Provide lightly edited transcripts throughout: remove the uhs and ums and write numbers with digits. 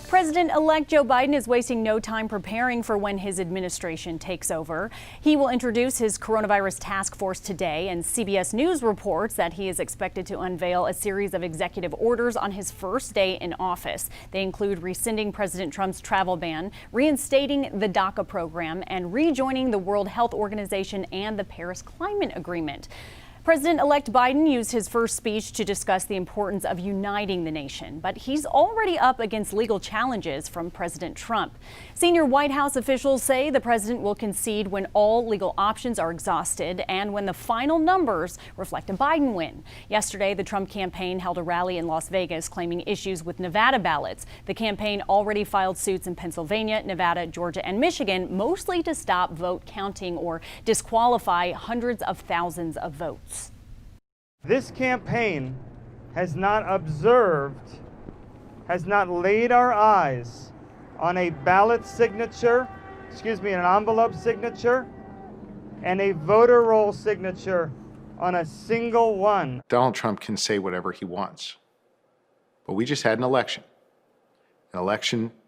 President-elect Joe Biden is wasting no time preparing for when his administration takes over. He will introduce his coronavirus task force today, and CBS News reports that he is expected to unveil a series of executive orders on his first day in office. They include rescinding President Trump's travel ban, reinstating the DACA program, and rejoining the World Health Organization and the Paris Climate Agreement. President-elect Biden used his first speech to discuss the importance of uniting the nation, but he's already up against legal challenges from President Trump. Senior White House officials say the president will concede when all legal options are exhausted and when the final numbers reflect a Biden win. Yesterday, the Trump campaign held a rally in Las Vegas claiming issues with Nevada ballots. The campaign already filed suits in Pennsylvania, Nevada, Georgia, and Michigan, mostly to stop vote counting or disqualify hundreds of thousands of votes. This campaign has not observed, has not laid our eyes on a ballot signature, an envelope signature, and a voter roll signature on a single one. Donald Trump can say whatever he wants, but we just had an election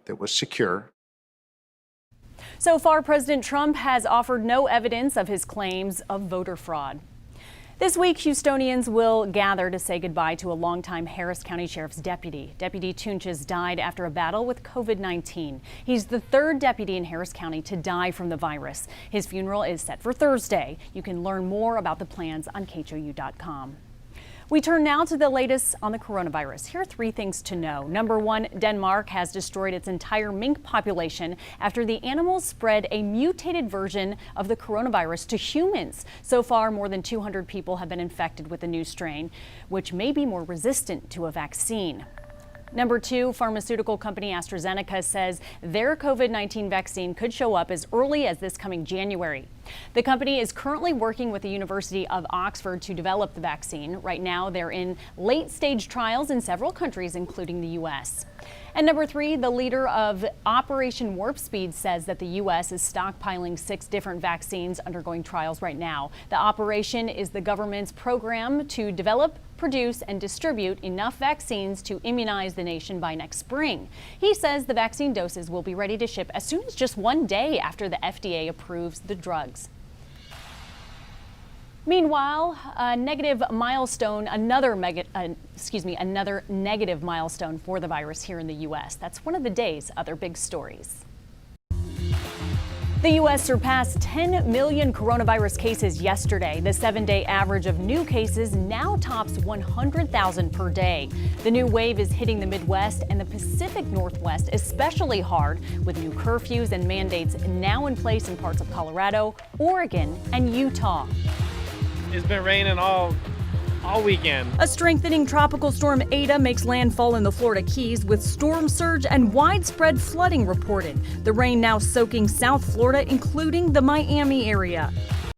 that was secure. So far, President Trump has offered no evidence of his claims of voter fraud. This week, Houstonians will gather to say goodbye to a longtime Harris County Sheriff's deputy. Deputy Tunches died after a battle with COVID-19. He's the third deputy in Harris County to die from the virus. His funeral is set for Thursday. You can learn more about the plans on KHOU.com. We turn now to the latest on the coronavirus. Here are three things to know. Number one, Denmark has destroyed its entire mink population after the animals spread a mutated version of the coronavirus to humans. So far, more than 200 people have been infected with the new strain, which may be more resistant to a vaccine. Number two, pharmaceutical company AstraZeneca says their COVID-19 vaccine could show up as early as this coming January. The company is currently working with the University of Oxford to develop the vaccine. Right now, they're in late-stage trials in several countries, including the U.S. And number three, the leader of Operation Warp Speed says that the U.S. is stockpiling 6 different vaccines undergoing trials right now. The operation is the government's program to develop, produce, and distribute enough vaccines to immunize the nation by next spring. He says the vaccine doses will be ready to ship as soon as just one day after the FDA approves the drugs. Meanwhile, a negative milestone, another negative milestone for the virus here in the U.S. That's one of the day's other big stories. The U.S. surpassed 10 million coronavirus cases yesterday. The 7-day average of new cases now tops 100,000 per day. The new wave is hitting the Midwest and the Pacific Northwest especially hard, with new curfews and mandates now in place in parts of Colorado, Oregon, and Utah. It's been raining all weekend. A strengthening tropical storm Eta makes landfall in the Florida Keys with storm surge and widespread flooding reported. The rain now soaking South Florida, including the Miami area.